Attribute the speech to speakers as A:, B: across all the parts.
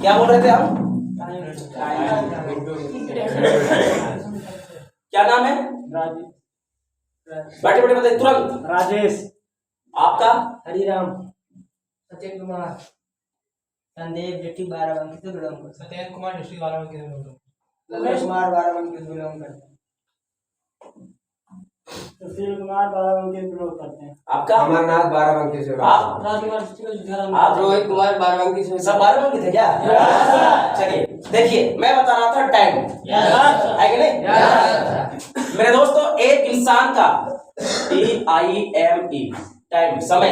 A: क्या बोल रहे थे हम? क्या नाम है? बैठे बैठे बताइए तुरंत।
B: राजेश।
A: आपका?
B: हरिराम। सत्येंद्र कुमार। संदीप डिस्ट्रिक्ट बाराबंकी से बिलोंग करता है।
C: सत्येंद्र कुमार डिस्ट्रिक्ट बाराबंकी से बिलोंग करता है।
B: ललित कुमार बाराबंकी से बिलोंग करते हैं। सुशील कुमार बाराबंकी से बिलोंग करते हैं।
A: आपका?
D: अमरनाथ बाराबंकी से।
A: आप?
B: आप रोहित कुमार बाराबंकी से।
A: सब बाराबंकी थे क्या? चलिए देखिए, मैं बता रहा था टाइम है कि नहीं? मेरे दोस्तों, एक इंसान का TIME टाइम, समय,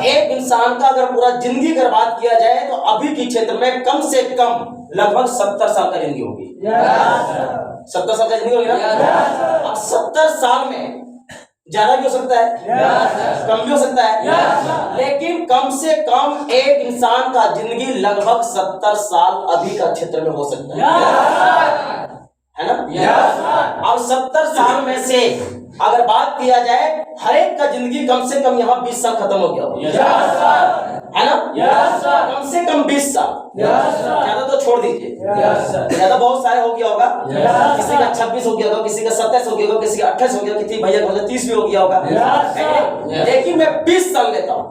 A: एक इंसान का अगर पूरा जिंदगी अगर बात किया जाए तो अभी के क्षेत्र में कम से कम लगभग 70 साल का जिंदगी होगी। 70 साल का जिंदगी होगी ना? अब 70 साल में ज्यादा भी हो सकता है, कम भी हो सकता है, लेकिन कम से कम एक इंसान का जिंदगी लगभग 70 साल अभी का क्षेत्र में हो सकता है ना? अब 70 साल में से अगर बात किया जाए, हर एक का जिंदगी कम से कम यहाँ 20 साल खत्म हो गया होगा, है ना? कम से कम 20 साल, ज्यादा तो छोड़ दीजिए, ज्यादा बहुत सारे हो गया होगा, किसी का 26 हो गया होगा, किसी का 27 हो गया होगा, किसी का 28 हो गया, किसी भैया का 30 भी हो गया होगा, लेकिन मैं 20 साल लेता हूँ।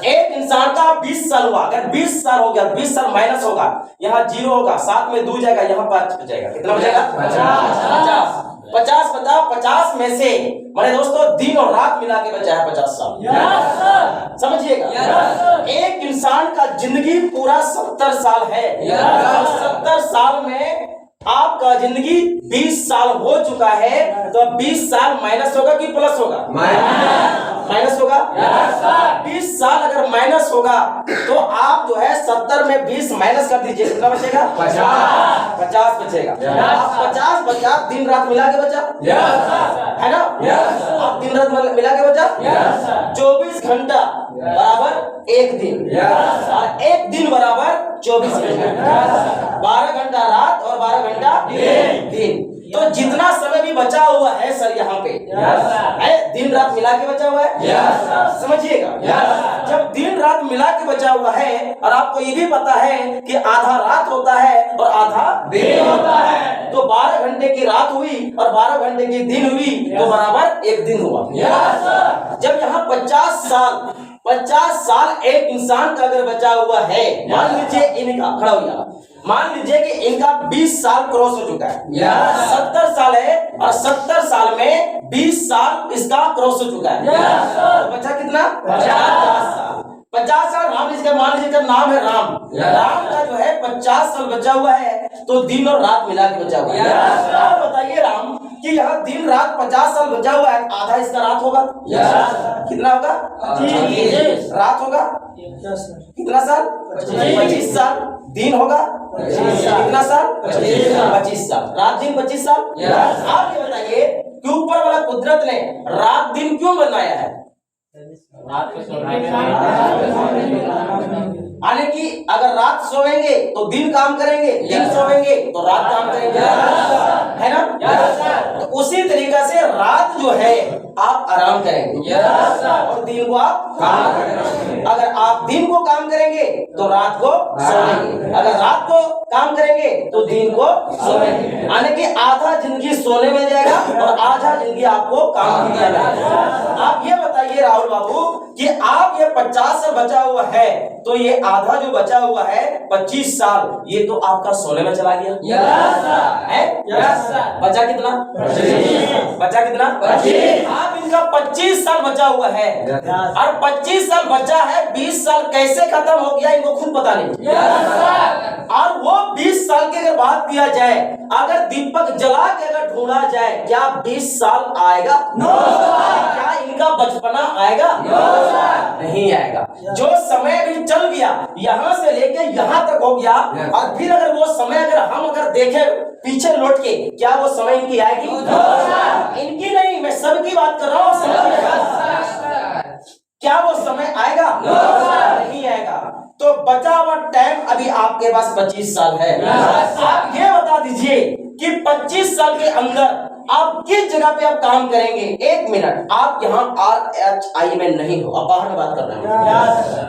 A: एक इंसान का 20 साल हुआ, अगर 20 साल हो गया, 20 साल माइनस होगा, यहाँ 0 होगा, साथ में 2 जाएगा, यहाँ 5 बचेगा, कितना बचेगा? 50। 50 में से मेरे दोस्तों दिन और रात मिला के बचा है 50 साल। समझिएगा, एक इंसान का जिंदगी पूरा 70 साल है। 70 साल में आपका जिंदगी 20 साल हो चुका है, तो 20 साल माइनस होगा कि प्लस होगा? माइनस होगा। 20 साल अगर माइनस होगा तो आप जो है 70 में 20 माइनस कर दीजिए, कितना बचेगा? 50 बचेगा। 50 बचा, दिन रात मिला के बचा, है ना? आप दिन रात मिला के बचा 24 घंटा बराबर एक दिन, और एक दिन बराबर 24 घंटा, 12 घंटा रात और 12 घंटा दिन। तो जितना समय भी बचा हुआ है सर यहाँ पे है, दिन रात मिला के बचा हुआ है। समझिएगा, जब दिन रात मिला के बचा हुआ है, और आपको ये भी पता है कि आधा रात होता है और आधा दिन होता है, तो 12 घंटे की रात हुई और 12 घंटे की दिन हुई, तो बराबर एक दिन हुआ। जब यहाँ 50 साल एक इंसान का अगर बचा हुआ है, मान लीजिए इनका, खड़ा हो गया, मान लीजिए कि इनका 20 साल क्रॉस हो चुका है, 70 साल है, और 70 साल में 20 साल इसका क्रॉस हो चुका है, तो बचा कितना? 50 साल। 50 साल राम, इसका मान लीजिए का नाम है राम, राम का जो है 50 साल बचा हुआ है, तो दिन और रात मिला के बचा हुआ है। आप बताइए राम कि यहाँ दिन रात 50 साल बचा हुआ है, आधा इसका रात होगा, कितना होगा? रात होगा कितना साल? 25 साल। दिन होगा कितना साल? 25 साल। रात दिन 25 साल। आप ये बताइए कि ऊपर वाला कुदरत ने रात दिन क्यों बनाया है? यानी कि अगर रात सोएंगे तो दिन काम करेंगे, दिन सोएंगे तो रात काम करेंगे, है ना? तो उसी तरीका से रात जो है आप आराम करेंगे और दिन को आप काम करेंगे। अगर आप दिन को काम करेंगे तो रात को सोएंगे, अगर रात को काम करेंगे तो दिन को सोएंगे। यानी कि आधा जिंदगी सोने में जाएगा और आधा जिंदगी आपको काम किया जाएगा। आप ये बताइए राहुल बाबू कि आप ये 50 साल बचा हुआ है, तो ये आधा जो बचा हुआ है 25 साल, ये तो आपका सोने में चला गया है। बचा कितना? बचा कितना? आप इनका 25 साल बचा हुआ है, और 25 साल बचा है, 20 साल कैसे खत्म हो गया इनको खुद पता नहीं। और वो 20 साल की अगर बात किया जाए, अगर दीपक जला के अगर ढूंढा जाए, क्या 20 साल आएगा? क्या इनका बचपना आएगा? नहीं आएगा। जो समय भी चल गया, यहाँ से लेके यहाँ तक हो गया, और फिर अगर वो समय अगर हम अगर देखें पीछे लौट के, क्या वो समय इनकी आएगी? इनकी नहीं, मैं सबकी बात कर रहा हूँ। क्या वो समय आएगा? नहीं आएगा। तो बचा हुआ टाइम अभी आपके पास 25 साल है। आप ये बता दीजिए कि 25 साल के अंदर आप किस जगह पे आप काम करेंगे? एक मिनट, आप यहाँ RHI में नहीं हो, आप बाहर में बात कर रहे हैं।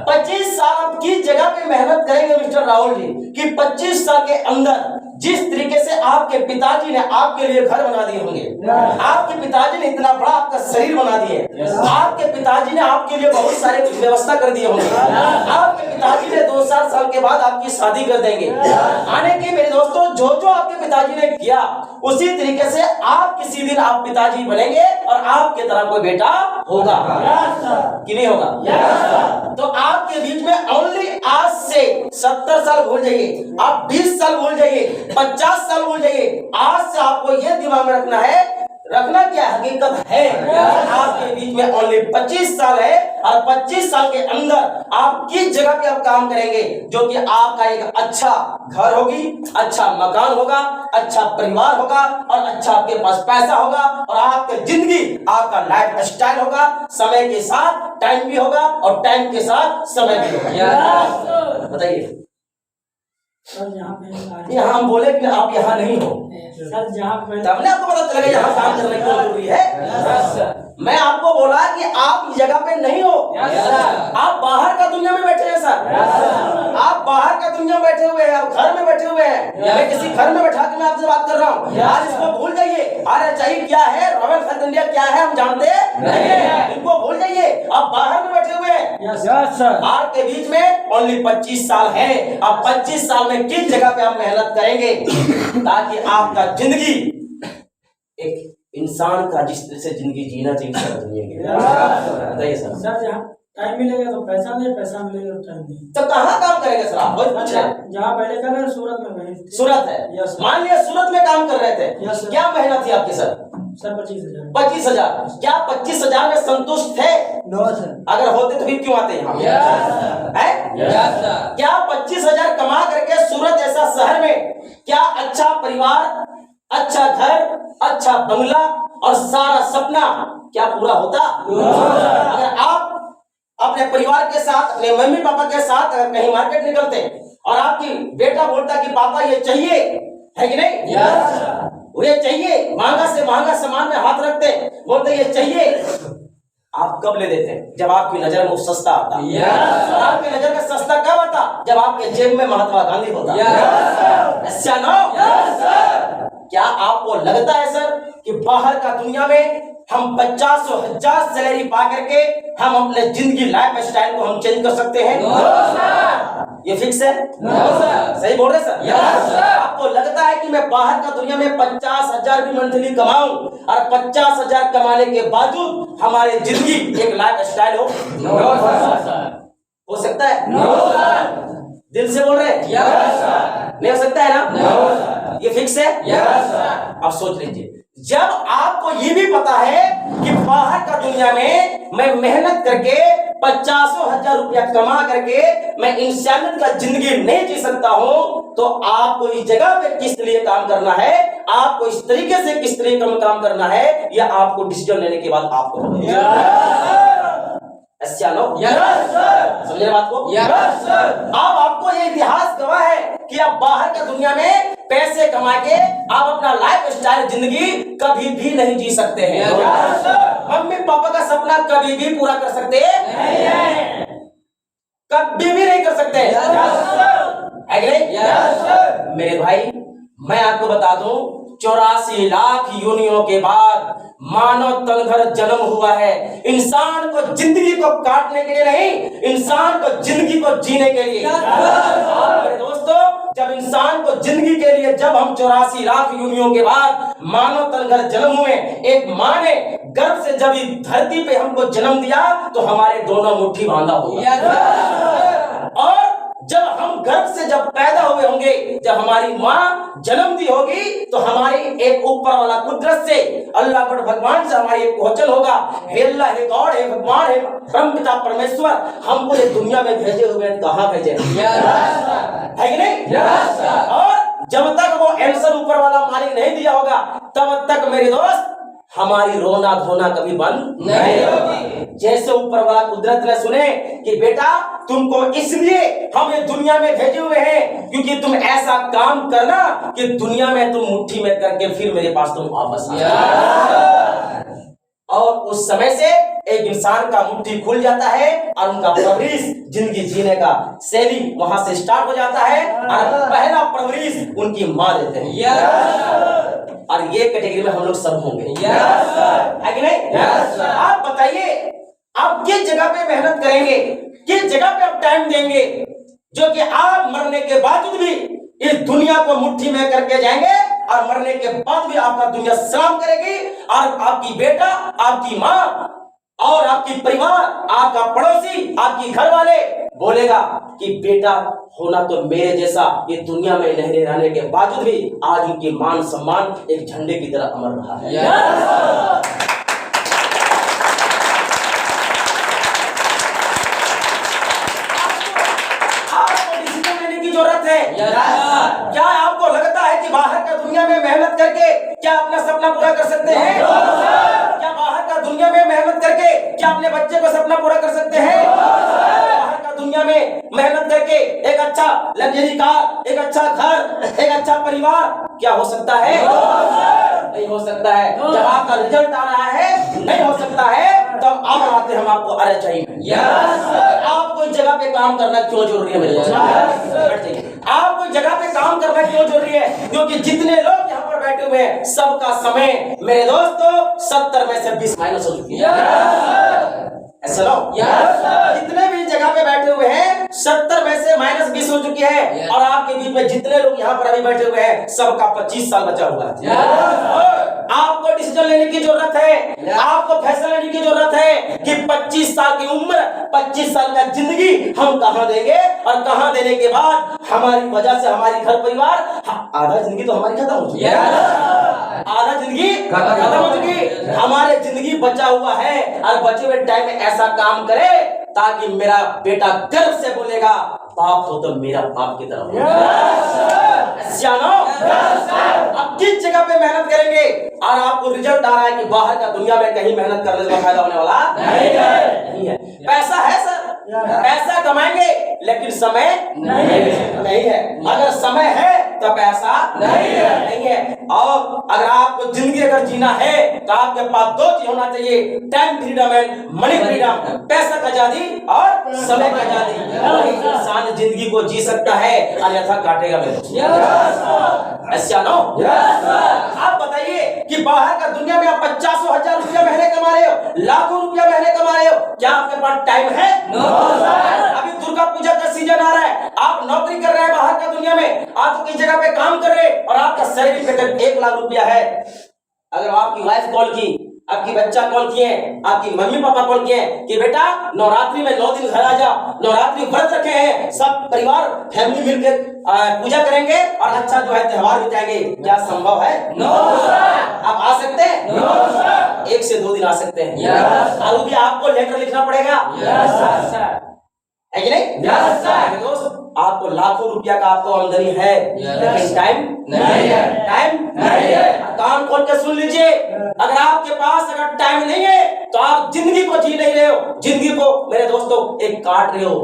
A: 25 साल आप किस जगह पे मेहनत करेंगे मिस्टर राहुल जी कि 25 साल के अंदर जिस तरीके से आपके पिताजी ने आपके लिए घर बना दिए होंगे, आपके पिताजी ने इतना बड़ा आपका शरीर बना दिए, आपके पिताजी ने आपके लिए बहुत सारे कुछ व्यवस्था कर दिए होंगे, आपके पिताजी ने 2-4 साल के बाद आपकी शादी कर देंगे। आने की मेरे दोस्तों, जो जो आपके पिताजी ने किया उसी तरीके से आप किसी दिन आप पिताजी बनेंगे और आपके तरह कोई बेटा होगा कि नहीं होगा? तो आपके बीच में ओनली आज से 70 साल भूल जाइए, आप 20 साल भूल जाइए, 50 साल भूल जाइए, आज से आपको यह दिमाग में रखना है, रखना क्या हकीकत है, आपके बीच में ओनली 25 साल है और 25 साल के अंदर आप किस जगह पे आप काम करेंगे जो कि आपका एक अच्छा घर होगी, अच्छा मकान होगा, अच्छा परिवार होगा और अच्छा आपके पास पैसा होगा और आपकी जिंदगी, आपका लाइफ स्टाइल होगा, समय के साथ टाइम भी होगा और टाइम के साथ समय भी होगा। बताइए
B: सर,
A: यहाँ हम बोले कि आप यहाँ नहीं हो
B: सर, जहाँ
A: तब ना आपको पता चलेगा यहाँ काम करने क्यों जरूरी है। मैं आपको बोला कि आप इस जगह पे नहीं हो, आप बाहर का दुनिया में बैठे हैं सर, आप बाहर का दुनिया में बैठे हुए हैं, आप घर में बैठे हुए हैं। मैं किसी घर में बैठा के मैं आपसे बात कर रहा हूँ, आज इसको भूल जाइए। RHI क्या है, रॉयल हेल्थ इंडिया क्या है, हम जानते नहीं है, इनको भूल जाइए। आप बाहर में बैठे हुए हैं, आपके बीच में ओनली 25 साल है। आप 25 साल में किस जगह पे आप मेहनत करेंगे ताकि आपका जिंदगी एक इंसान का जिस तरह से जिंदगी जीना चाहिए बताइए सर।
B: सर, जहाँ टाइम मिलेगा तो पैसा नहीं, पैसा मिलेगा तो टाइम नहीं।
A: तो कहाँ काम करेंगे सर आप? बहुत पूछ रहे हैं।
B: जहाँ पहले कर रहे हैं सूरत में, वहीं
A: सूरत है, मान लिया सूरत में काम कर रहे थे, क्या मेहनत थी आपकी सर?
B: सर 25,000।
A: 25,000। क्या 25,000 में संतुष्ट थे?
B: No sir.
A: अगर होते तो फिर क्यों आते यहाँ? क्या 25,000 कमा करके सूरत जैसा शहर में क्या अच्छा परिवार, अच्छा घर, अच्छा बंगला और सारा सपना क्या पूरा होता? अगर आप अपने परिवार के साथ, अपने मम्मी पापा के साथ अगर कहीं मार्केट निकलते और आपकी बेटा बोलता कि पापा ये चाहिए, है कि नहीं? ये चाहिए, महंगा से महंगा सामान में हाथ रखते, बोलते ये चाहिए, आप कब ले देते? जब आपकी नजर में वो सस्ता आता। आपकी नजर में सस्ता कब आता? जब आपके जेब में महात्मा गांधी होता। ऐसा ना? क्या आपको लगता है सर कि बाहर का दुनिया में हम 50,000 सैलरी पा करके हम अपने जिंदगी लाइफ स्टाइल को हम चेंज कर सकते हैं? ये फिक्स है? सही बोल रहे सर? आपको लगता है कि मैं बाहर का दुनिया में 50,000 भी मंथली कमाऊं और 50,000 कमाने के बावजूद हमारी जिंदगी एक लाइफ स्टाइल हो? हो सकता है? दिल से बोल रहे हैं? नहीं हो सकता है ना? ये फिक्स है? अब सोच लीजिए, जब आपको ये भी पता है कि बाहर का दुनिया में मैं मेहनत करके 50,000 रुपया कमा करके मैं इंसानियत का जिंदगी नहीं जी सकता हूं, तो आपको इस जगह पे किस लिए काम करना है, आपको इस तरीके से किस तरीके का काम करना है, यह आपको डिसीजन लेने के बाद आपको समझे बात को? अब आपको ये इतिहास गवाह है कि आप बाहर का दुनिया में पैसे कमा के आप अपना लाइफ स्टाइल जिंदगी कभी भी नहीं जी सकते हैं। मम्मी पापा का सपना कभी भी पूरा कर सकते हैं? कभी भी नहीं कर सकते। मेरे भाई, मैं आपको बता दूं, 84 लाख योनियों के बाद मानव तनघर जन्म हुआ है। इंसान को जिंदगी को काटने के लिए नहीं, इंसान को जिंदगी को जीने के लिए। मेरे दोस्तों, जब इंसान को जिंदगी के लिए, जब हम 84 लाख योनियों के बाद मानव तनघर जन्म हुए, एक माँ ने गर्भ से जब इस धरती पे हमको जन्म दिया तो हमारे दोनों मुट्ठी बांधा होगा। और जब हम गर्भ से जब पैदा हुए होंगे, जब हमारी माँ जन्म दी होगी, तो हमारी एक ऊपर वाला कुदरत से, अल्लाह पर भगवान से हमारी एक क्वेश्चन होगा, हे अल्लाह, हे गॉड, हे भगवान, हे ब्रह्म पिता परमेश्वर, हमको ये दुनिया में भेजे हुए कहाँ भेजे? है कि नहीं? और जब तक वो आंसर ऊपर वाला मालिक नहीं दिया होगा, तब तक मेरे दोस्त हमारी रोना धोना कभी बंद
B: नहीं होगी।
A: जैसे ऊपर वाला कुदरत ने सुने कि बेटा तुमको इसलिए हम ये दुनिया में भेजे हुए हैं क्योंकि तुम ऐसा काम करना कि दुनिया में तुम मुट्ठी में करके फिर मेरे पास तुम वापस आ। और उस समय से एक इंसान का मुट्ठी खुल जाता है और उनका परवरिश जिंदगी जीने का शैली वहां से स्टार्ट हो जाता है और पहला परवरिश उनकी माँ देते हैं। और ये कैटेगरी में हम लोग सब होंगे, है कि नहीं? आप बताइए आप किस जगह पे मेहनत करेंगे, किस जगह पे आप टाइम देंगे जो कि आप मरने के बावजूद भी इस दुनिया को मुट्ठी में करके जाएंगे और मरने के बाद भी आपका दुनिया सलाम करेगी और आपकी बेटा, आपकी माँ और आपकी परिवार, आपका पड़ोसी, आपकी घर वाले बोलेगा कि बेटा होना तो मेरे जैसा ये दुनिया में लहरे रहने के बावजूद भी आज उनकी मान सम्मान एक झंडे की तरह अमर रहा है। आपको डिसीजन लेने की जरूरत है। क्या आपको लगता है कि बाहर का दुनिया में मेहनत करके क्या अपना सपना पूरा कर सकते हैं? क्या बाहर का दुनिया में मेहनत करके क्या अपने बच्चे को सपना पूरा कर सकते हैं? बाहर का दुनिया में मेहनत करके एक अच्छा लग्जरी कार, एक अच्छा घर, एक अच्छा परिवार क्या हो सकता है? नहीं हो सकता है। जब आपका रिजल्ट आ रहा है नहीं हो सकता है तब आप आते हम आपको अरे चाहिए। आपको इस जगह पे काम करना क्यों जरूरी है मेरे दोस्त? आपको इस जगह पे काम करना क्यों जरूरी है? क्योंकि जितने लोग यहाँ पर बैठे हुए हैं सबका समय मेरे दोस्तों 70 में से 20 माइनस हो चुकी है। ऐसा लो जितने भी जगह पे बैठे हुए हैं 70 में से माइनस 20 हो चुकी है और आपके बीच में जितने लोग यहाँ पर अभी बैठे हुए हैं सबका 25 साल बचा हुआ है। आपको डिसीजन लेने की जरूरत है, आपको फैसला लेने की जरूरत है कि 25 साल की उम्र, 25 साल का जिंदगी हम कहाँ देंगे और कहाँ देने के बाद हमारी वजह से हमारी घर परिवार आधा जिंदगी तो हमारी खत्म हो चुकी है, आधा जिंदगी खत्म हो चुकी, हमारे जिंदगी बचा हुआ है और बचे हुए टाइम में ऐसा काम करे ताकि मेरा बेटा गर्व से बोलेगा बाप हो तो मेरा बाप की तरह अब किस जगह पे मेहनत करेंगे और आपको रिजल्ट आ रहा है कि बाहर का दुनिया में कहीं मेहनत करने से फायदा होने वाला नहीं है। पैसा है सर, पैसा कमाएंगे लेकिन समय नहीं है। अगर समय है तो पैसा नहीं है। और अगर आपको जिंदगी अगर जीना है तो आपके पास दो चीज होना चाहिए, time freedom and money freedom, पैसा का आजादी और समय का आजादी। इंसान जिंदगी को जी सकता है अन्यथा काटेगा मेरे। ऐसा नो आप बताइए कि बाहर का दुनिया में आप 50,000 रुपया महीने कमा रहे हो, लाखों रुपया महीने कमा रहे हो, क्या आपके पास टाइम है? अभी दुर्गा पूजा का सीजन आ रहा है, आप नौकरी कर रहे हैं बाहर का दुनिया में, आप किस जगह पे काम कर रहे हैं और आपका सैलरी पैकेट 1 लाख रुपया है। अगर आपकी वाइफ कॉल की, आपकी बच्चा कॉल किए, आपकी मम्मी पापा कॉल किए कि बेटा नवरात्रि में 9 दिन घर आ जा, नवरात्रि व्रत रखे हैं, सब परिवार फैमिली मिलकर पूजा करेंगे और अच्छा जो है त्योहार बिताएंगे, क्या संभव है? आप आ सकते हैं? 1 से 2 दिन आ सकते हैं और भी आपको लेटर लिखना पड़ेगा है कि नहीं? दोस्त आपको लाखों रुपया का आपको आमदनी है लेकिन टाइम नहीं है। टाइम नहीं है। कान खोल के सुन लीजिए, अगर आपके पास अगर टाइम नहीं है तो आप जिंदगी को जी नहीं रहे हो, जिंदगी को मेरे दोस्तों एक काट रहे हो।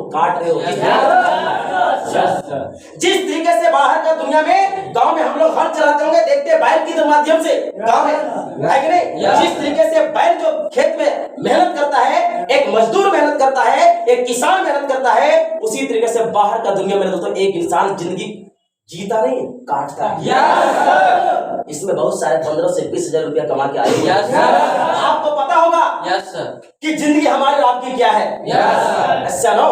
A: जिस तरीके से बाहर का दुनिया में गांव में हम लोग हल चलाते होंगे, देखते हैं बैल के माध्यम से गांव में, है कि नहीं? जिस तरीके से बैल जो खेत में मेहनत करता है, एक मजदूर मेहनत करता है, एक किसान मेहनत करता है, उसी तरीके से बाहर का दुनिया में दोस्तों एक इंसान जिंदगी जीता नहीं काटता है। इसमें बहुत सारे 15 से 20,000 रुपया कमा के आए। आपको पता होगा कि जिंदगी हमारी और आपकी क्या है? ऐसा नो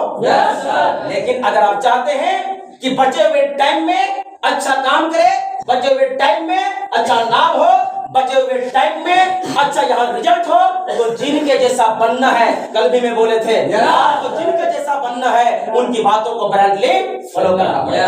A: लेकिन अगर आप चाहते हैं कि बचे हुए टाइम में अच्छा काम करें, बचे हुए टाइम में अच्छा नाम हो, बचे हुए टाइम में अच्छा यहाँ रिजल्ट हो, तो जिनके जैसा बनना है, कल भी मैं बोले थे तो जिनके जैसा बनना है उनकी बातों को ब्रांडली फॉलो करना पड़ेगा।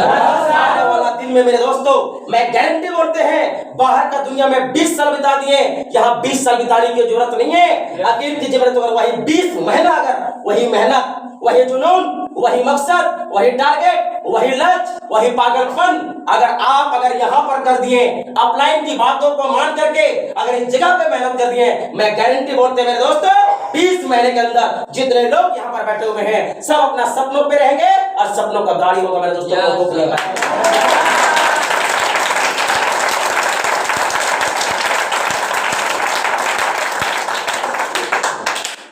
A: आने वाला दिन में मेरे दोस्तों मैं गारंटी बोलते हैं, बाहर का दुनिया में 20 साल बिता दिए, यहाँ 20 साल बिताने की जरूरत नहीं है। यकीन कीजिए मेरे, तो अगर वही 20 महीना, अगर वही मेहनत, वही जुनून, वही मकसद, वही टारगेट, वही लक्ष्य, वही पागलपन अगर यहाँ पर कर दिए, अपलाइन की बातों को मान करके अगर इस जगह पे मेहनत कर दिए, मैं गारंटी बोलते हैं मेरे दोस्तों, 20 महीने के अंदर जितने लोग यहाँ पर बैठे हुए हैं सब अपना सपनों पे रहेंगे और सपनों का गाड़ी होगा मेरे दोस्तों।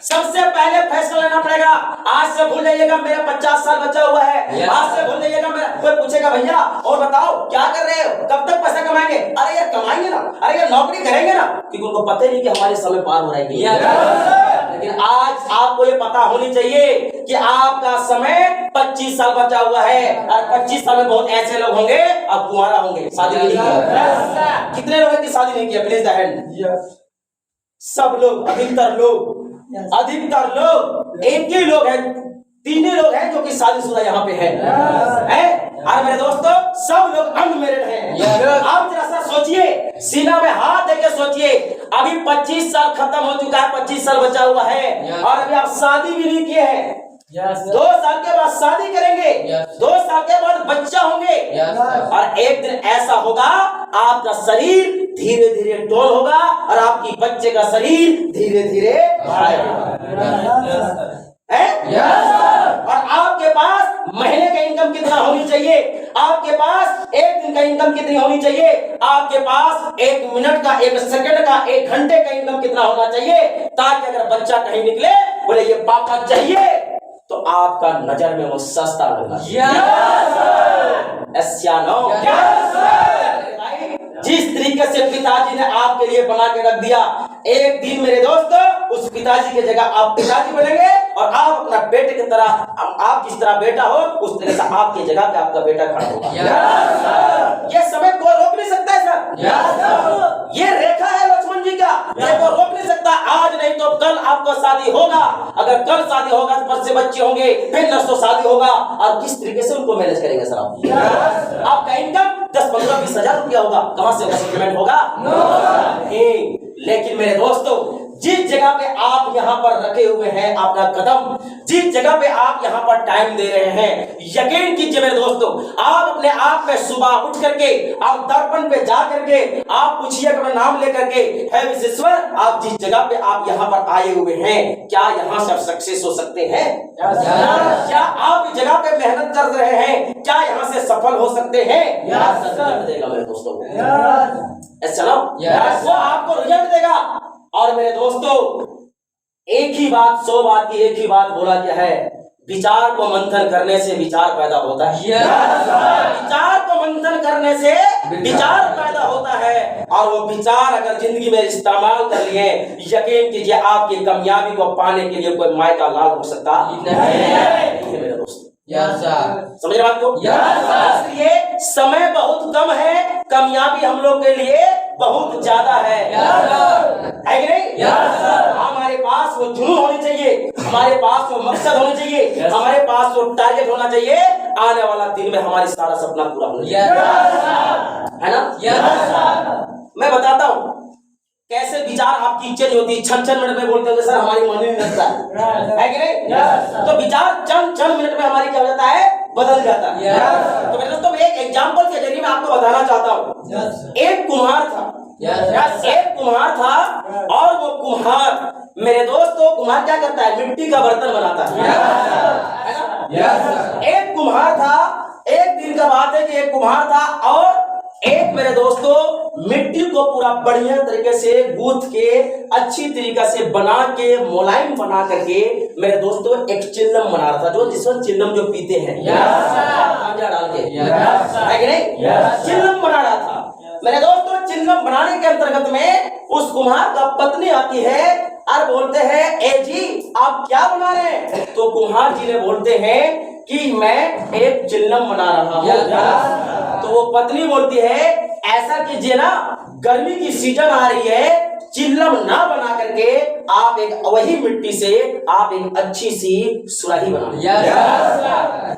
A: सबसे पहले फैसला लेना पड़ेगा। आज से भूल जाइएगा मेरा 50 साल बचा हुआ है, आज से भूल जाइएगा मेरा। कोई पूछेगा भैया और बताओ क्या कर रहे हो, कब तक पैसा कमाएंगे? अरे यार कमाएंगे ना, अरे यार नौकरी करेंगे ना, क्योंकि उनको पता ही नहीं कि हमारे समय पार हो रहा है। लेकिन आज आपको ये पता होनी चाहिए कि आपका समय 25 साल बचा हुआ है, और 25 साल में बहुत ऐसे लोग होंगे अब कुंवारा होंगे, शादी नहीं किया। कितने लोगों की शादी नहीं किया? Please the hand. सब लोग, अधिकतर लोग एक ही लोग हैं, 3 ही लोग हैं जो कि शादीशुदा यहाँ पे हैं। और मेरे दोस्तों सब लोग अनमैरिड हैं। आप जरा सा सोचिए, सीना में हाथ देके सोचिए, अभी 25 साल खत्म हो चुका है, 25 साल बचा हुआ है और अभी आप शादी भी नहीं किए हैं। 2 साल के बाद शादी करेंगे, 2 साल के बाद बच्चा होंगे, और एक दिन ऐसा होगा आपका शरीर धीरे धीरे डोल होगा और आपकी बच्चे का शरीर धीरे धीरे और आपके पास महीने का इनकम कितना होनी चाहिए, आपके पास एक दिन का इनकम कितनी होनी चाहिए, आपके पास 1 मिनट का, 1 सेकंड का, 1 घंटे का इनकम कितना होना चाहिए, ताकि अगर बच्चा कहीं निकले बोले ये पापा चाहिए तो आपका नजर में वो सस्ता लगना। जिस तरीके से पिताजी ने आपके लिए बना के रख दिया, एक दिन मेरे दोस्तों उस पिताजी की जगह आप पिताजी बनेंगे और आप अपना बेटे की तरह, आप जिस तरह बेटा हो उस तरह से आपकी जगह पे आपका बेटा खड़ा होगा। ये समय कोई रोक नहीं सकता है सर, ये रेखा है लक्ष्मण जी का, ये कोई रोक नहीं सकता। आज नहीं तो कल आपको शादी होगा, अगर कल शादी होगा तो 5 से बच्चे होंगे, फिर 9 शादी होगा, और किस तरीके से उनको मैनेज करेंगे सर आप? आपका इनकम 10, 15, 20 हजार रुपया होगा, कहां से सप्लीमेंट होगा? लेकिन मेरे दोस्तों जिस जगह पे आप यहाँ पर रखे हुए हैं अपना कदम, जिस जगह पे आप यहाँ पर टाइम दे रहे हैं, यकीन कीजिए मेरे दोस्तों, आप अपने आप में सुबह उठ करके आप दर्पण पे जा करके आप पूछिए अपना नाम लेकर के, हे विश्वेश्वर आप जिस जगह पे आप यहाँ पर आए हुए हैं क्या यहाँ से सक्सेस हो सकते हैं? क्या आप इस जगह पे मेहनत कर रहे हैं, क्या यहाँ से सफल हो सकते हैं? देगा मेरे दोस्तों, चलो वो आपको रिजल्ट देगा। और मेरे दोस्तों एक ही बात, 100 बात की एक ही बात बोला गया है, विचार को मंथन करने से विचार पैदा होता है। विचार को मंथन करने से विचार पैदा होता है, और वो विचार अगर जिंदगी में इस्तेमाल कर लिए, यकीन कीजिए आपकी कामयाबी को पाने के लिए कोई माय का लाल हो सकता नहीं मेरे दोस्तों। समझ रहे बात को? इसलिए समय बहुत कम है, कामयाबी हम लोग के लिए बहुत ज्यादा है कि नहीं? हमारे पास वो जुनून होनी चाहिए, हमारे पास वो मकसद होनी चाहिए, हमारे पास वो टारगेट होना चाहिए, आने वाला दिन में हमारी सारा सपना पूरा होना चाहिए, है ना? मैं बताता हूँ कैसे विचार आपकी चेंज होती है। 6 मिनट में बोलते हैं सर हमारी मन नहीं लगता है कि नहीं? तो विचार चंद मिनट में हमारी क्या हो जाता है, बदल जाता है। तो मेरे दोस्तों एक एग्जांपल के जरिए मैं आपको बताना चाहता हूँ। एक कुम्हार था और वो कुम्हार, मेरे दोस्तों कुम्हार क्या करता है, मिट्टी का बर्तन बनाता है ना? एक कुम्हार था, एक दिन का बात है कि एक कुम्हार था और एक मेरे दोस्तों मिट्टी को पूरा बढ़िया तरीके से गूंथ के अच्छी तरीके से बना के मुलायम बना करके मेरे दोस्तों एक चिल्लम बना रहा था, जो जिसमें चिल्लम जो पीते हैं गांजा डाल के, है कि नहीं? चिल्लम बना रहा था मेरे दोस्तों। चिल्लम बनाने के अंतर्गत में उस कुम्हार का पत्नी आती है और बोलते हैं ए जी आप क्या बना रहे हैं? तो कुम्हार जी ने बोलते हैं कि मैं एक चिल्लम बना रहा हूँ। तो वो पत्नी बोलती है ऐसा कीजिए ना, गर्मी की सीजन आ रही है, चिल्लम ना बना करके आप एक वही मिट्टी से आप एक अच्छी सी सुराही बना लीजिए।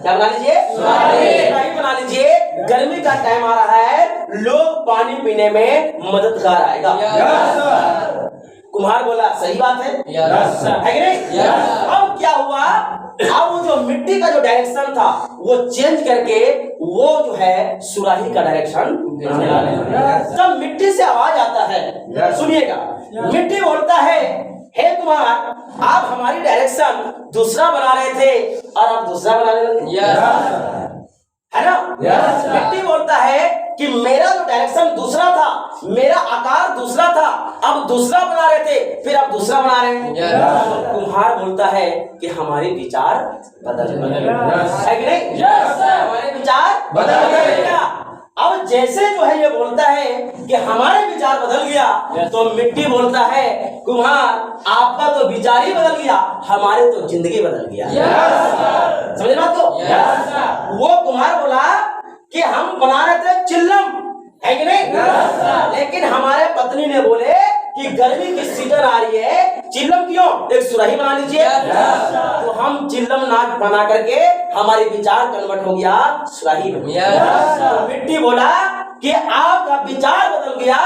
A: क्या बना लीजिए? सुराही बना लीजिए। गर्मी का टाइम आ रहा है, लोग पानी पीने में मददगार आएगा। कुम्हार बोला सही बात है, है कि नहीं? अब क्या हुआ, अब वो जो मिट्टी का जो डायरेक्शन था वो चेंज करके वो जो है सुराही का डायरेक्शन। जब मिट्टी से आवाज आता है, सुनिएगा, मिट्टी बोलता है हे कुमार, आप हमारी डायरेक्शन दूसरा बना रहे थे और आप दूसरा बनाने लगे, है ना? मिट्टी बोलता है कि मेरा जो डायरेक्शन दूसरा था, मेरा आकार दूसरा था, अब दूसरा बना रहे थे, फिर आप दूसरा बना रहे हैं। कुम्हार बोलता है कि हमारे विचार बदल गए, है कि नहीं? हमारे विचार बदल गए। अब जैसे जो है ये बोलता है कि हमारे विचार बदल गया, तो मिट्टी बोलता है कुम्हार आपका तो विचार ही बदल गया, हमारे तो जिंदगी बदल गया। समझ बात को? वो कुम्हार बोला कि हम बना रहे थे चिल्लम, है कि नहीं? लेकिन हमारे पत्नी ने बोले कि गर्मी की सीजन आ रही है, चिल्लम क्यों, एक सुराही बना लीजिए। तो हम चिल्लम ना बना करके हमारी विचार कन्वर्ट हो गया सुराही में। तो मिट्टी बोला कि आपका विचार बदल गया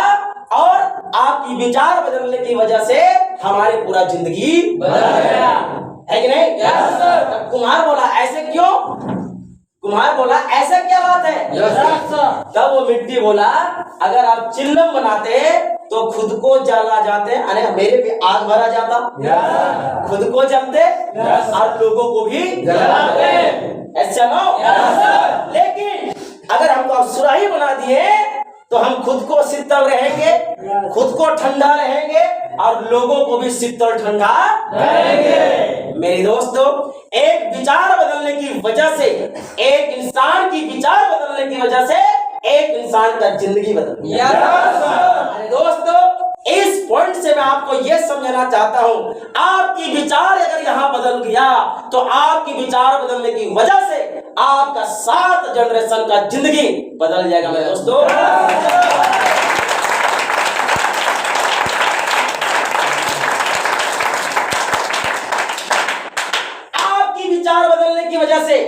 A: और आपकी विचार बदलने की वजह से हमारी पूरा जिंदगी बदल गया, है कि नहीं? तो कुम्हार बोला ऐसे क्यों? कुम्हार बोला ऐसा क्या बात है? तब वो मिट्टी बोला अगर आप चिल्लम बनाते तो खुद को जला जाते, अरे मेरे भी आग भरा जाता, खुद को जलते और लोगों को भी जलाते, ऐसा ना? लेकिन अगर हमको आप सुराही बना दिए तो हम खुद को शीतल रहेंगे, खुद को ठंडा रहेंगे और लोगों को भी शीतल ठंडा रहेंगे। मेरे दोस्तों, एक विचार बदलने की वजह से, एक इंसान की विचार बदलने की वजह से एक इंसान का जिंदगी बदल गया। मेरे दोस्तों, इस पॉइंट से मैं आपको यह समझाना चाहता हूं, आपकी विचार अगर यहां बदल गया तो आपकी विचार बदलने की वजह से आपका 7 जनरेशन का जिंदगी बदल जाएगा। मेरे दोस्तों, आपकी विचार बदलने की वजह से,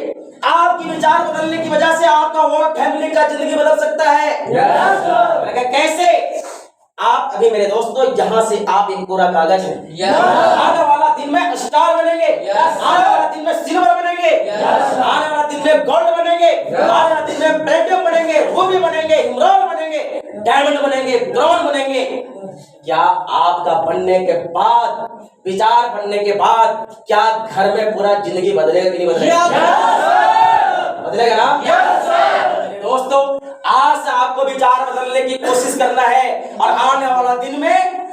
A: आपकी विचार बदलने की वजह से आपका और फैमिली का जिंदगी बदल सकता है। कैसे? आप अभी मेरे दोस्तों यहाँ से आप एक पूरा कागज है, आने वाला दिन में स्टार बनेंगे, आने वाला दिन में सिल्वर बनेंगे, आने वाला दिन में गोल्ड बनेंगे, आने वाला दिन में प्लेटिनम बनेंगे, रूबी बनेंगे, इमराल्ड बनेंगे, डायमंड बनेंगे, ब्रॉन्ज बनेंगे। क्या आपका बनने के बाद, विचार बनने के बाद, क्या घर में पूरा जिंदगी बदलेगा कि नहीं बदलेगा? बदलेगा ना? दोस्तों, आज से आपको विचार बदलने की कोशिश करना है और आने वाला दिन में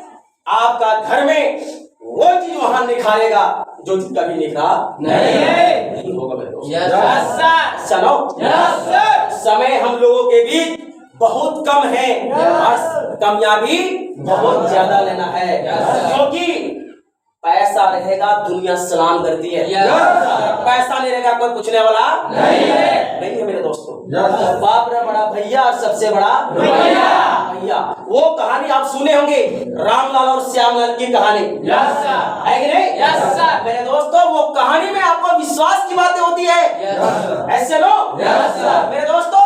A: आपका घर में वो चीज वहां निखारेगा जो चीज कभी निखरा नहीं होगा। मेरे दोस्त, चलो, समय हम लोगों के बीच बहुत कम है और कामयाबी बहुत ज्यादा लेना है, क्योंकि पैसा रहेगा दुनिया सलाम करती है, पैसा नहीं रहेगा कोई पूछने वाला नहीं है मेरे दोस्तों। बाप रे बड़ा भैया और सबसे बड़ा भैया, वो कहानी आप सुने होंगे, रामलाल और श्यामलाल की कहानी, है कि नहीं? मेरे दोस्तों, वो कहानी में आपको विश्वास की बातें होती है, ऐसे लो। मेरे दोस्तों,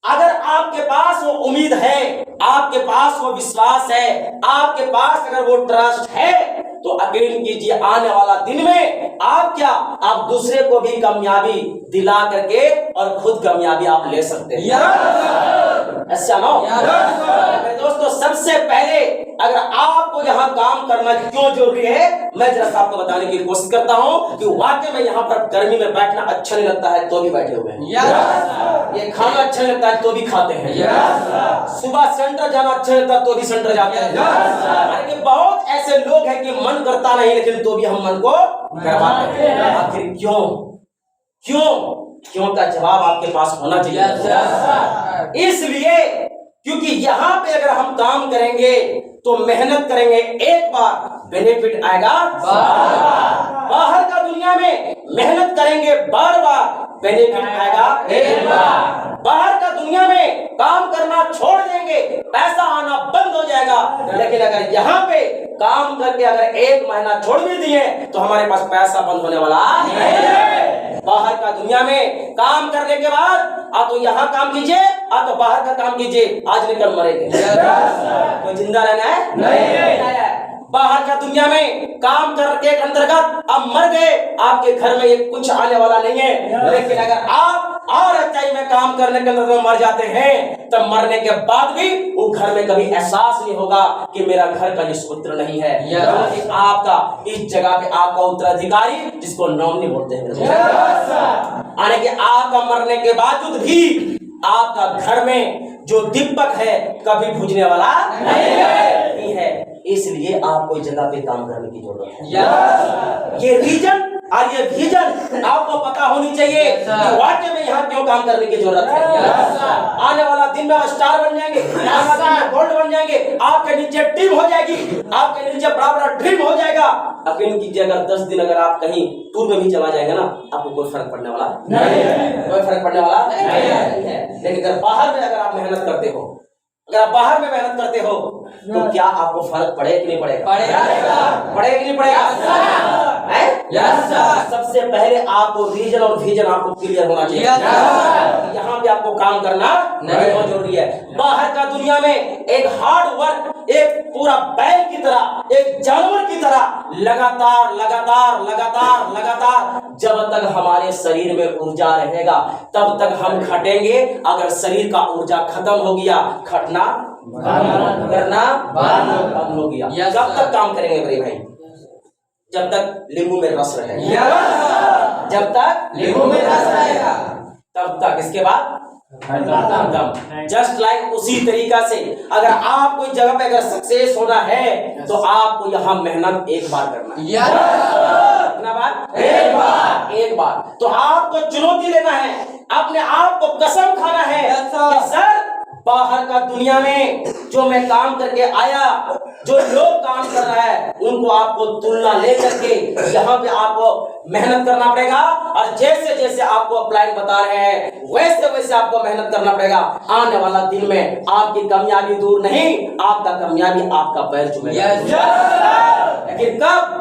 A: अगर आपके पास वो उम्मीद है, आपके पास वो विश्वास है, आपके पास अगर वो ट्रस्ट है, तो यकीन कीजिए आने वाला दिन में आप दूसरे को भी कामयाबी दिला करके और खुद कामयाबी आप ले सकते हैं। ऐसा ना? मेरे दोस्तों, सबसे पहले अगर आपको यहाँ काम करना क्यों जरूरी है, मैं जरा आपको बताने की कोशिश करता हूँ कि वाकई में यहाँ पर गर्मी में बैठना अच्छा नहीं लगता है तो भी बैठे हुए हैं, ये खाना अच्छा नहीं लगता है तो भी खाते हैं, सुबह सेंटर जाना अच्छा नहीं लगता तो भी सेंटर जाते हैं। बहुत ऐसे लोग हैं कि मन करता नहीं लेकिन तो भी हम मन को करवाते हैं। आखिर क्यों? क्यों? क्यों का जवाब आपके पास होना चाहिए। इसलिए क्योंकि यहाँ पे अगर हम काम करेंगे तो मेहनत करेंगे एक बार, बेनिफिट आएगा बाहर का दुनिया में मेहनत करेंगे बार बार, बेनिफिट आएगा एक बार। बाहर का दुनिया में काम करना छोड़ देंगे, पैसा आना बंद हो जाएगा, लेकिन अगर यहाँ पे काम करके अगर 1 महीना छोड़ भी दिए तो हमारे पास पैसा बंद होने वाला नहीं है। बाहर का दुनिया में काम करने के बाद आ तो यहाँ काम कीजिए, आ तो बाहर का काम कीजिए, आज निकल मरेंगे। कोई जिंदा रहना है नहीं। बाहर का दुनिया में काम करके के अंतर्गत अब मर गए, आपके घर में ये कुछ आने वाला नहीं है। लेकिन अगर आप और अच्छाई में काम करने के अंदर मर जाते हैं, तब मरने के बाद भी वो घर में कभी एहसास नहीं होगा कि मेरा घर का निष्पुत्र नहीं है, क्योंकि आपका इस जगह पे आपका उत्तराधिकारी, जिसको नॉमिनी बोलते हैं, यानी कि आपका मरने के बावजूद भी आपका घर में जो दीपक है कभी बुझने वाला नहीं है। इसलिए आपको इस जगह पे काम करने की जरूरत है। ये रीजन और ये विजन आपको पता होनी चाहिए कि वाकई में यहाँ क्यों काम करने की जरूरत है। आने वाला दिन में स्टार बन जाएंगे, गोल्ड बन जाएंगे, आपके नीचे टीम हो जाएगी, आपके नीचे बड़ा बड़ा ड्रीम हो जाएगा। यकीन कीजिए अगर 10 दिन अगर आप कहीं टूर में भी चला जाएगा ना, आपको कोई फर्क पड़ने वाला नहीं है, कोई फर्क पड़ने वाला नहीं है। लेकिन अगर बाहर में अगर आप मेहनत करते हो, अगर आप बाहर में मेहनत करते हो, तो क्या आपको फर्क पड़े कि नहीं पड़ेगा? पड़ेगा कि नहीं पड़ेगा? सबसे पहले आपको रीजन और विजन आपको क्लियर होना चाहिए। यहाँ पे आपको काम करना नहीं बहुत जरूरी है। बाहर का दुनिया में एक हार्ड वर्क, एक पूरा बैल की तरह, एक जानवर की तरह लगातार लगातार लगातार लगातार जब तक हमारे शरीर में ऊर्जा रहेगा तब तक हम खटेंगे। अगर शरीर का ऊर्जा खत्म हो गया, खटना करना बंद हो गया। जब तक काम करेंगे मेरे भाई, जब तक नींबू में रस रहेगा, जब तक नींबू में रस रहेगा तब तक, इसके बाद जस्ट लाइक उसी तरीका से अगर आपको इस जगह पे अगर सक्सेस होना है तो आपको यहाँ मेहनत एक बार करना है। कितना बार? एक बार। तो आपको चुनौती लेना है, अपने आप को कसम खाना है कि सर बाहर का दुनिया में जो मैं काम करके आया, जो लोग काम कर रहा है, उनको आपको तुलना ले करके यहाँ पे आपको मेहनत करना पड़ेगा। और जैसे जैसे आपको प्लान बता रहे हैं वैसे वैसे आपको मेहनत करना पड़ेगा। आने वाला दिन में आपकी कामयाबी दूर नहीं, आपका कामयाबी आपका पैर चुमेगा। लेकिन कब?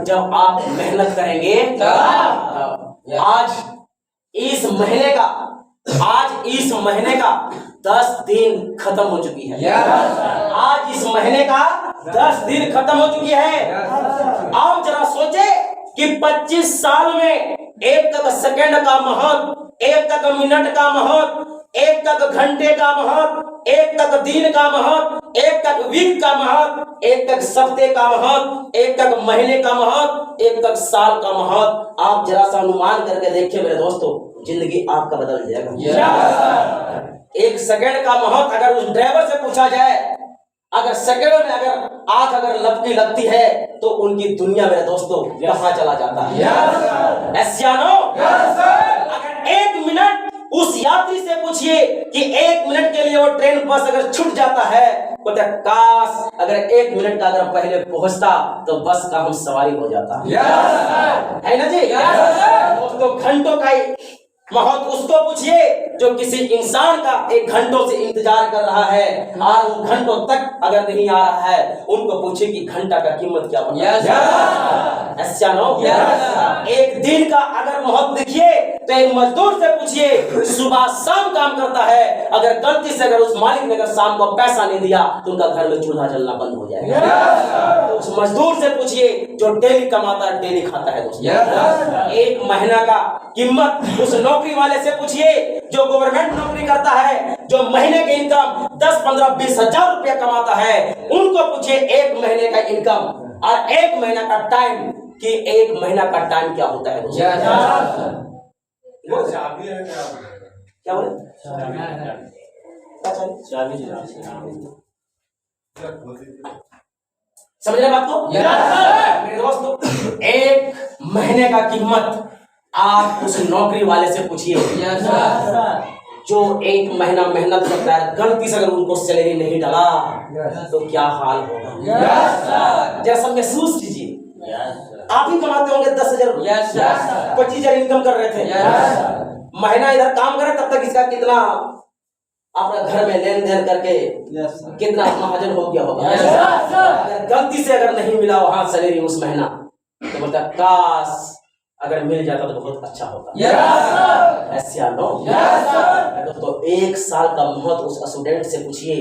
A: जब आप मेहनत करेंगे तब। आज इस महीने का 10 दिन खत्म हो चुकी है। आज इस महीने का 10 दिन खत्म हो चुकी है। आप जरा सोचे कि 25 साल में एक तक सेकंड का महत्व, एक तक मिनट का महत्व, एक तक घंटे का महत्व, एक तक दिन का महत्व, एक तक वीक का महत्व, एक तक सप्ताह का महत्व, एक तक महीने का महत्व, एक तक साल का महत्व। आप जरा सा अनुमान करके देखिए मेरे दोस्तों, जिंदगी आपका बदल जाएगा। एक सेकंड का महत्व अगर उस ड्राइवर से पूछा जाए, अगर सेकंडों में अगर आंख अगर लपकी लगती है तो उनकी दुनिया मेरे दोस्तों कहाँ चला जाता है। अगर 1 मिनट उस यात्री से पूछिए कि 1 मिनट के लिए वो ट्रेन बस अगर छूट जाता है तो काश अगर 1 मिनट का अगर पहले पहुंचता तो बस का हम सवारी हो जाता है ना जी। तो घंटों का महत्व उसको पूछिए जो किसी इंसान का 1 घंटों से इंतजार कर रहा है और वो घंटों तक अगर नहीं आ रहा है, उनको पूछिए कि घंटा का कीमत क्या बनता है। एक दिन का अगर महत्व देखिए तो एक मजदूर से पूछिए, सुबह शाम काम करता है, अगर गलती से अगर उस मालिक ने अगर शाम को पैसा नहीं दिया तो उनका घर में चूल्हा जलना बंद हो जाएगा। तो उस मजदूर से पूछिए जो डेली कमाता है, डेली खाता है दोस्तों। 1 महीना का कीमत उस नौकरी वाले से पूछिए जो गवर्नमेंट नौकरी करता है, जो महीने की इनकम 10, 15, 20 हजार रुपया कमाता है, उनको पूछिए 1 महीने का इनकम और 1 महीना का टाइम कि 1 महीना का टाइम क्या होता है दोस्तों। क्या बोले? समझ रहे बात को मेरे दोस्तों। 1 महीने का कीमत आप उस नौकरी वाले से पूछिए जो 1 महीना मेहनत करता है, गलती से अगर उनको सैलरी नहीं डाला तो क्या हाल होगा। जैसा महसूस कीजिए, आप ही कमाते होंगे 10,000 रुपया, 25,000 इनकम कर रहे थे, महीना इधर काम करे तब तक इसका कितना अपना घर में लेन देन करके कितना महाजन हो गया होगा। अगर गलती से अगर नहीं मिला वहां सैलरी उस महीना तो बोलता काश अगर मिल जाता तो बहुत अच्छा होता। ऐसे या नो? तो 1 साल का महत्व उस स्टूडेंट से पूछिए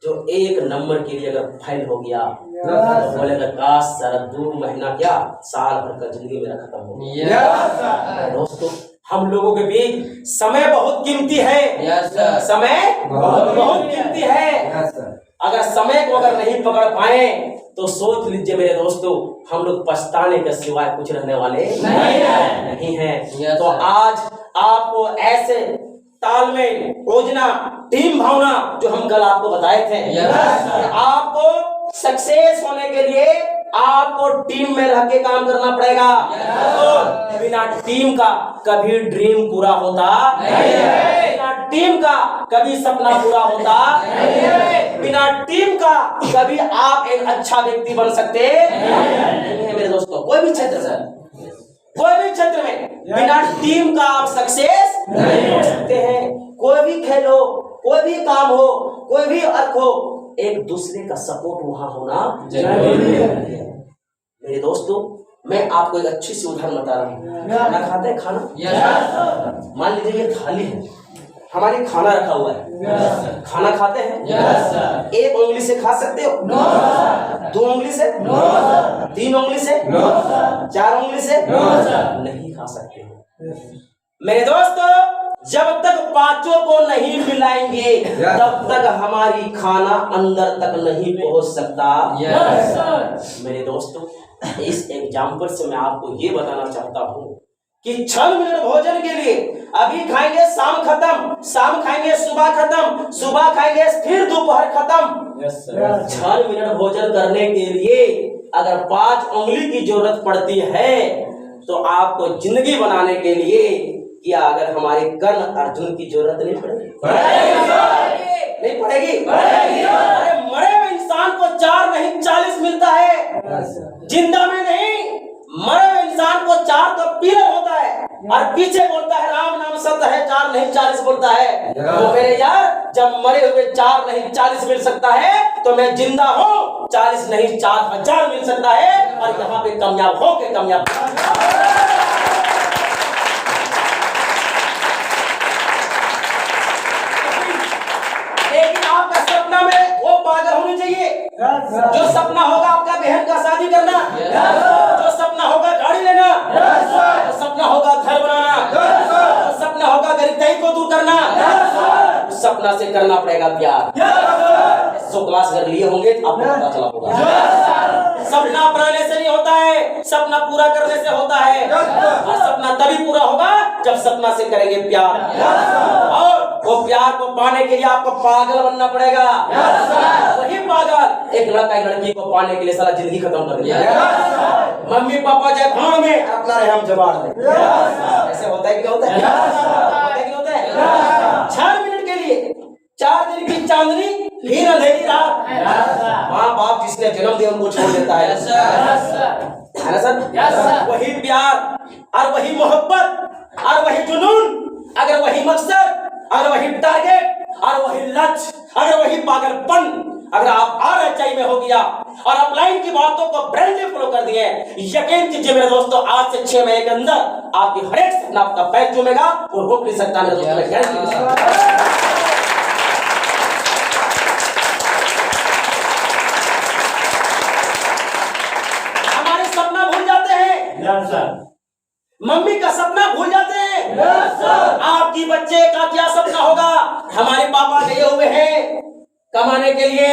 A: जो 1 नंबर के लिए अगर फेल हो गया तो बोलेगा काश सारा 2 महीना क्या साल भर का जिंदगी मेरा खत्म हो गया। दोस्तों हम लोगों के बीच समय बहुत कीमती है। समय बहुत कीमती है। अगर समय को अगर नहीं पकड़ पाए तो सोच लीजिए मेरे दोस्तों हम लोग पछताने के सिवाय कुछ रहने वाले नहीं है। तो आज आपको ऐसे तालमेल, योजना, टीम भावना जो हम कल आपको बताए थे, आपको सक्सेस होने के लिए आपको टीम में रह के काम करना पड़ेगा। तो बिना टीम का कभी ड्रीम पूरा होता नहीं है। बिना टीम का कभी सपना पूरा होता नहीं है। बिना टीम का कभी आप एक अच्छा व्यक्ति बन सकते नहीं है मेरे दोस्तों। कोई भी क्षेत्र में बिना टीम का आप सक्सेस नहीं हो सकते हैं। कोई भी खेल हो, कोई भी काम हो, कोई भी अर्थ हो, एक दूसरे का सपोर्ट वहां होना जरूरी है मेरे दोस्तों। मैं आपको एक अच्छी सी उदाहरण बता रहा हूँ। खाना खाते हैं? खाना मान लीजिए ये थाली है, हमारी खाना रखा हुआ है। खाना खाते हैं? 1 उंगली से खा सकते हो? 2 उंगली से? 3 उंगली से? 4 उंगली से? नहीं खा सकते हो मेरे दोस्तों। जब तक 5 को नहीं मिलाएंगे तब तक हमारी खाना अंदर तक नहीं पहुंच सकता। मेरे दोस्तों इस एग्जाम्पल से मैं आपको ये बताना चाहता हूँ कि 6 मिनट भोजन के लिए अभी खाएंगे, शाम खत्म, शाम खाएंगे, सुबह खत्म, सुबह खाएंगे, फिर दोपहर खत्म। 6 मिनट भोजन करने के लिए अगर 5 उंगली की जरूरत पड़ती है तो आपको जिंदगी बनाने के लिए क्या अगर हमारे कर्ण अर्जुन की जरूरत नहीं पड़ेगी? नहीं पड़ेगी? अरे मरे हुए इंसान को 4 नहीं 40 मिलता है, जिंदा में नहीं। मरे हुए इंसान को 4 तो पीले होता है और पीछे बोलता है राम नाम सत्य है, 4 नहीं 40 बोलता है। तो मेरे यार जब मरे हुए 4 नहीं 40 मिल सकता है तो मैं जिंदा हूँ 40 नहीं 4000 मिल सकता है और यहाँ पे कामयाब हो के कामयाब। लेकिन आपका सपना में वो पागल होनी चाहिए जो सपना होगा आपका बहन का शादी करना, जो सपना होगा गाड़ी लेना, जो सपना होगा घर बनाना, जो सपना होगा गरीबी को दूर करना, उस सपना से करना पड़ेगा प्यार। 100 क्लास अगर लिए होंगे तो आपको पता चला होगा सपना बनाने से नहीं होता है, सपना पूरा करने से होता है। और सपना तभी पूरा होगा जब सपना से करेंगे प्यार। और वो प्यार को पाने के लिए आपको पागल बनना पड़ेगा। वही पागल एक लड़का एक लड़की को पाने के लिए सारा जिंदगी खत्म कर देगा। मम्मी पापा जाए भाड़ में अपना रहे हम जवाड़ में। ऐसे होता है कि होता है? होता है कि होता है? 4 मिनट के लिए 4 दिन की चांदनी फिर अंधेरी रात। माँ बाप जिसने जन्म दिया उनको छोड़ देता है ना सर? वही प्यार और वही मोहब्बत और वही जुनून, अगर वही मकसद, अगर वही टारगेट और वही लक्ष्य, अगर वही पागलपन अगर आप RHI में हो गया और अपलाइन की बातों को ब्रेनली फॉलो कर दिए, यकीन कीजिए मेरे दोस्तों आज से 6 महीने के अंदर आपकी हर एक सपना आपका पैर चूमेगा और रोक नहीं सकता मेरे दोस्तों। मैं गारंटी दे सकता हूं। हमारे सपना भूल जाते हैं, मम्मी का सपना भूल जाते हैं। आपकी बच्चे का क्या सपना होगा? हमारे पापा गए हुए हैं कमाने के लिए,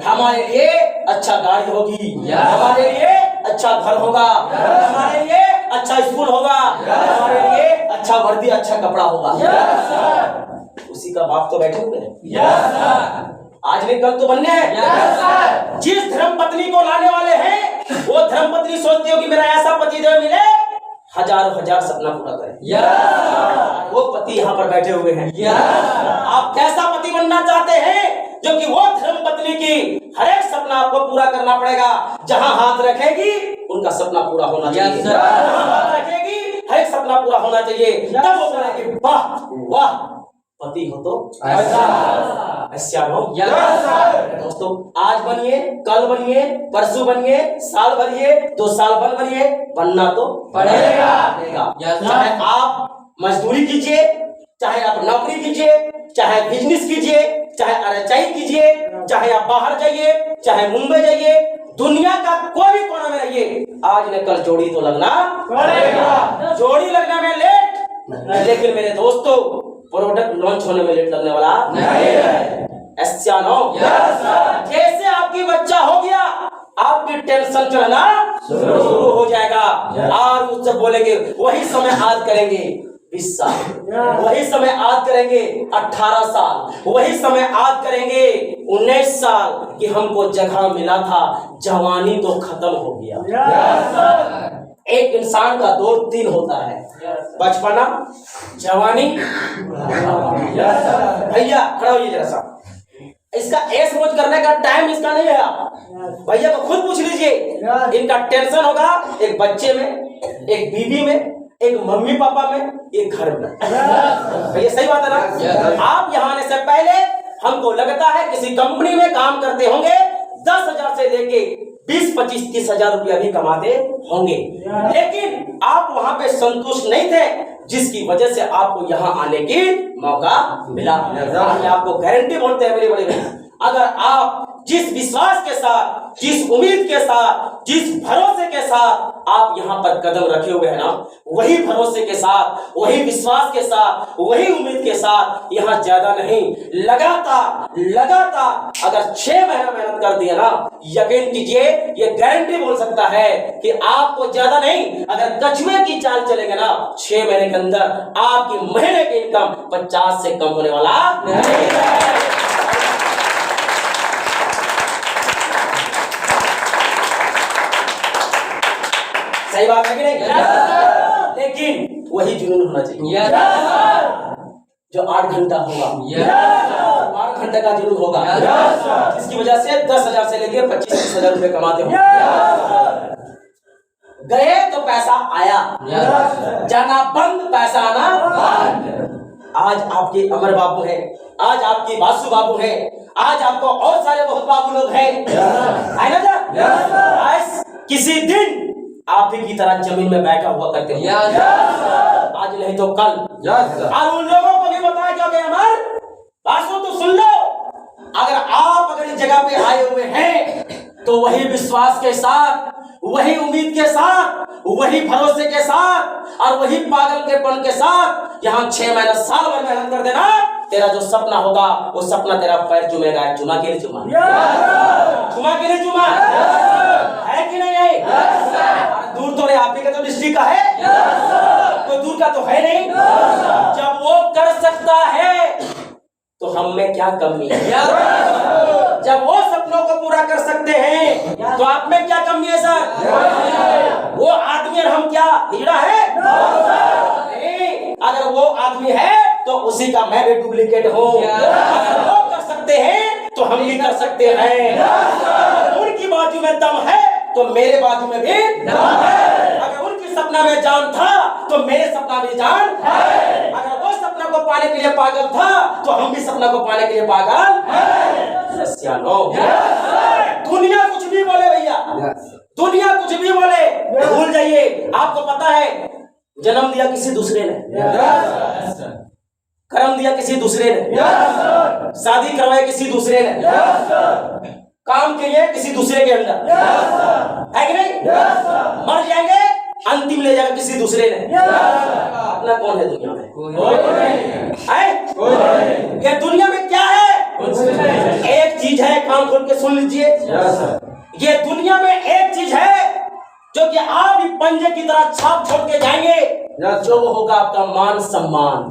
A: हमारे लिए अच्छा गाड़ी होगी, हमारे लिए अच्छा घर होगा, हमारे लिए अच्छा स्कूल होगा, हमारे लिए अच्छा वर्दी अच्छा कपड़ा होगा। उसी का बाप तो बैठे हुए हैं, आज नहीं कल तो बनने हैं। जिस धर्म पत्नी को लाने वाले हैं वो धर्म पत्नी सोचती हो कि मेरा ऐसा पतिदेव मिले हजार सपना पूरा करे। वो पति यहाँ पर बैठे हुए हैं। आप कैसा पति बनना चाहते हैं जो कि वो धर्म पत्नी की हर एक सपना आपको पूरा करना पड़ेगा। जहां हाथ रखेगी उनका सपना पूरा होना चाहिए, हाथ रखेगी हर एक सपना पूरा होना चाहिए। तब वो बोलेगी वाह वाह पति हो तो
C: ऐसा
A: ऐसा हो।
C: यस सर
A: दोस्तों आज बनिए, कल बनिए, परसों बनिए, साल भरिए, 2 साल बाद बनिए, बनना तो
C: पड़ेगा।
A: पड़ेगा। चाहे आप मजदूरी कीजिए, चाहे आप नौकरी कीजिए, चाहे बिजनेस कीजिए, चाहे आरएचआई कीजिए, चाहे आप बाहर जाइए, चाहे मुंबई जाइए, दुनिया का कोई भी कोना में रहिए, आज न कल जोड़ी तो लगना
C: पड़ेगा।
A: जोड़ी लगने में लेट, लेकिन मेरे दोस्तों प्रोडक्ट लॉन्च होने में लेट लगने वाला
C: नहीं है।
A: ऐसा नो।
C: यस सर
A: जैसे आपकी बच्चा हो गया, आपकी टेंशन चढ़ना शुरू हो जाएगा और उससे बोलेंगे वही समय याद करेंगे 20 साल, वही समय याद करेंगे 18 साल, वही समय याद करेंगे 19 साल कि हमको जगह मिला था, जवानी तो खत्म हो गया।
C: यस सर
A: एक इंसान का दौर 3 होता है, बचपना, जवानी।
C: यस सर
A: भैया खड़ा होइए जरा सा, इसका ऐश मौज करने का टाइम इसका नहीं है। आप भैया को खुद पूछ लीजिए, इनका टेंशन होगा एक बच्चे में, एक बीवी में, एक मम्मी पापा में, एक घर में। भैया सही बात है ना? आप यहाँ आने से पहले हमको लगता है किसी कंपनी में काम करते होंगे, 10,000 से लेके 20, 25, 30 हजार रुपया भी कमाते होंगे, लेकिन आप वहां पे संतुष्ट नहीं थे, जिसकी वजह से आपको यहाँ आने की मौका मिला। आपको गारंटी बोलते हैं मेरे बड़े भाई, अगर आप जिस विश्वास के साथ, जिस उम्मीद के साथ, जिस भरोसे के साथ आप यहाँ पर कदम रखे हुए हैं ना, वही भरोसे के साथ, वही विश्वास के साथ, वही उम्मीद के साथ यहाँ ज्यादा नहीं, लगातार अगर 6 महीना मेहनत कर दिया ना, यकीन कीजिए ये गारंटी बोल सकता है कि आपको ज्यादा नहीं, अगर कछुए की चाल चलेंगे ना, 6 महीने के अंदर आपकी महीने की इनकम 50 से कम होने वाला नहीं है। सही बात है कि नहीं? लेकिन वही जुनून होना चाहिए जो 8 घंटा होगा, 8 घंटे का जुनून होगा, जिसकी वजह से 10,000 से लेकर 25-30 हजार रुपए कमाते हो। गए तो पैसा आया, जाना बंद, पैसा आना बंद। आज आपके अमर बाबू हैं, आज आपकी बासु बाबू हैं, आज आपको और सारे बहुत बाबू लोग हैं, है ना सर? आज किसी दिन आप ही की तरह जमीन में बैठा हुआ करते हैं, आज नहीं तो कल। और उन लोगों को भी बताया क्योंकि अमर बासु तो सुन लो, अगर इस जगह पे आए हुए हैं तो वही विश्वास के साथ, वही उम्मीद के साथ, वही भरोसे के साथ और वही पागल के पन के साथ यहाँ 6 महीना साल भर मेहनत कर देना, तेरा जो सपना होगा वो सपना तेरा पैर चुमेगा। चुमा के नहीं चुमा? चुमा के नहीं चुमा? है कि नहीं है? दूर तो नहीं, आप ही का तो डिस्ट्रिक्ट का है, कोई दूर का तो है नहीं। जब वो कर सकता है तो हम में क्या कमी है? जब वो सपनों को पूरा कर सकते हैं तो आप में क्या कमी है सर? वो आदमी और हम क्या हीरा है? नहीं, अगर वो आदमी है तो उसी का मैं भी डुप्लीकेट हूँ। अगर वो कर सकते हैं तो हम भी कर सकते हैं। उनकी बाजू में दम है तो मेरे बाजू में भी दम है। अगर उनकी सपना में जान था तो मेरे सपना में जान है। अगर वो सपना को पाने के लिए पागल था तो हम भी सपना को पाने के लिए पागल है। दुनिया कुछ भी बोले भैया, दुनिया कुछ भी बोले, भूल जाइए। आपको पता है जन्म दिया किसी दूसरे ने, कर्म दिया किसी दूसरे ने, शादी करवाई किसी दूसरे ने, काम किए किसी दूसरे के अंदर, है कि नहीं? मर जाएंगे अंतिम ले जाएगा किसी दूसरे ने। अपना कौन है दुनिया में? है? ये दुनिया में क्या है? एक चीज है, कान खोल के सुन लीजिए। ये दुनिया में एक चीज है जो कि आप भी पंजे की तरह छाप छोड़ के जाएंगे, जो वो होगा आपका मान सम्मान।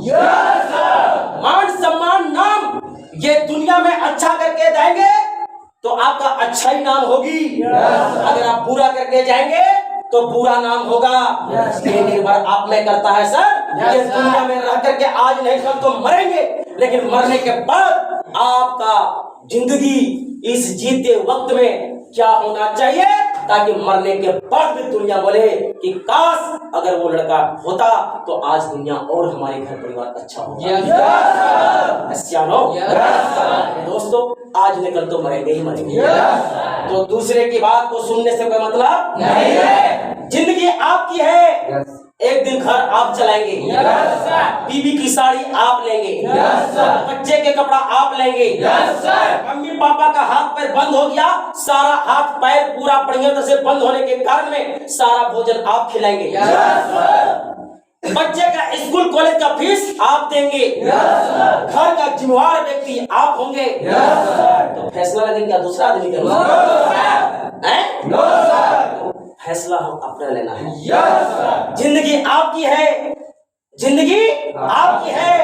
A: मान सम्मान नाम ये दुनिया में अच्छा करके जाएंगे तो आपका अच्छा ही नाम होगी, अगर आप बुरा करके जाएंगे तो बुरा नाम होगा। ये निर्भर आप में करता है सर। ये दुनिया में रह करके आज नहीं कल तो मरेंगे, लेकिन मरने के बाद आपका जिंदगी इस जीते वक्त में क्या होना चाहिए? ताकि मरने के बाद भी दुनिया बोले कि काश अगर वो लड़का होता तो आज दुनिया और हमारे घर परिवार अच्छा होता। सियानो दोस्तों, आज निकल तो मरेंगे ही मरेंगे। तो दूसरे की बात को सुनने से कोई मतलब नहीं है। जिंदगी आपकी है, एक दिन घर आप चलाएंगे, बीवी की साड़ी आप लेंगे, बच्चे के कपड़ा आप लेंगे, मम्मी पापा का हाथ पैर बंद हो गया, सारा हाथ पैर पूरा बढ़िया तरह से बंद होने के कारण में सारा भोजन आप खिलाएंगे, बच्चे का स्कूल कॉलेज का फीस आप देंगे, घर का जिम्मेवार व्यक्ति आप होंगे। तो फैसला लगे क्या दूसरा आदमी करेगा? फैसला हम अपना लेना है। जिंदगी आपकी है, जिंदगी आपकी है,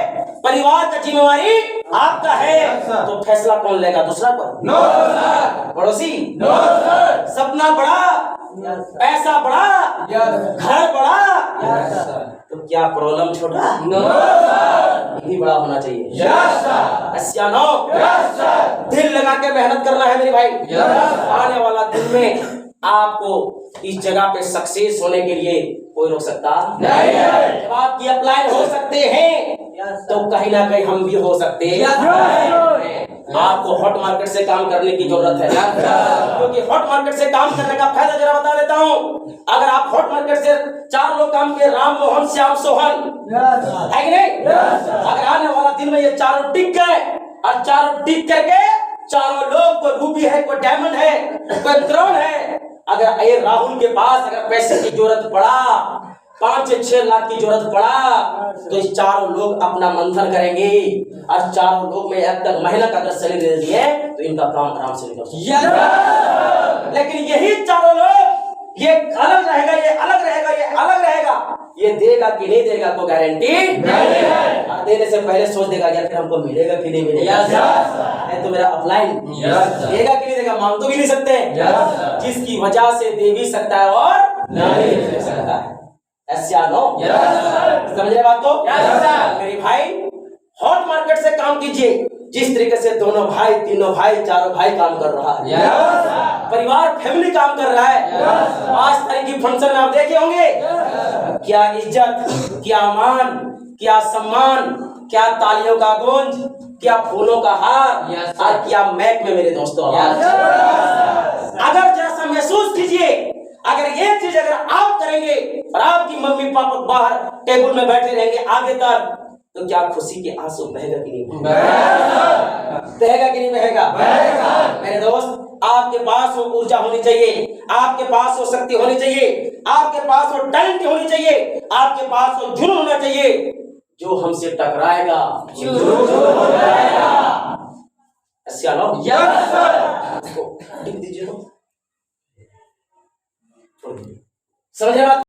A: परिवार का जिम्मेवारी आपका है। तो फैसला कौन लेगा? दूसरा पर? पड़ोसी? सपना बड़ा, पैसा बड़ा, घर बड़ा, तो क्या प्रॉब्लम छोटा? यही बड़ा होना चाहिए। दिल लगा के मेहनत करना है मेरे भाई। आने वाला दिन में आपको इस जगह पे सक्सेस होने के लिए कोई रोक सकता नहीं है। जब आपकी अपलाइन हो सकते हैं तो कहीं ना कहीं हम भी हो सकते हैं। आपको हॉट मार्केट से काम करने की जरूरत है, क्योंकि हॉट मार्केट से काम करने का फायदा जरा बता देता हूँ। अगर आप हॉट मार्केट से 4 लोग काम किए, राम मोहन श्याम सोहन, है कि नहीं? अगर आने वाला दिन में ये चारों टिक गए और चारों टिक करके चारों लोग, कोई रूबी है, कोई डायमंड है, कोई क्राउन है, अगर ये राहुल के पास अगर पैसे की जरूरत पड़ा, 5 से 6 लाख की जरूरत पड़ा, तो इस चारों लोग अपना मंथन करेंगे और चारों लोग में एक तक महीना का अगर सैलरी दे दिए तो इनका काम आराम से निकल सकता। लेकिन यही चारों लोग, ये अलग रहेगा, ये अलग रहेगा, ये अलग रहेगा, ये देगा कि नहीं देगा तो गारंटी नहीं है। और देने से पहले सोच देगा यार फिर हमको मिलेगा कि नहीं मिलेगा, है तो मेरा अपलाइन देगा कि नहीं देगा, मांग तो भी नहीं सकते, जिसकी वजह से दे भी सकता है और नहीं दे सकता है। ऐसा नो समझ रहे बात? तो मेरे भाई, हॉट मार्केट से काम कीजिए, जिस तरीके से दोनों भाई, तीनों भाई, चारों भाई काम कर रहा है, परिवार फैमिली काम कर रहा है। 5 तारीख की फंक्शन में आप देखे होंगे, क्या इज्जत, क्या मान, क्या सम्मान, क्या तालियों का गूंज, क्या फूलों का हार और क्या मैक में मेरे दोस्तों। अगर जैसा महसूस कीजिए, अगर ये चीज अगर आप करेंगे और आपकी मम्मी पापा बाहर टेबल में बैठे रहेंगे आगे तक, तो क्या खुशी के आंसू बहेगा कि नहीं बहेगा कि नहीं बहेगा? मेरे दोस्त, आपके पास वो ऊर्जा होनी चाहिए, आपके पास वो शक्ति होनी चाहिए, आपके पास वो टैलेंट होनी चाहिए, आपके पास वो जुनून होना चाहिए। जो हमसे टकराएगा समझे बात?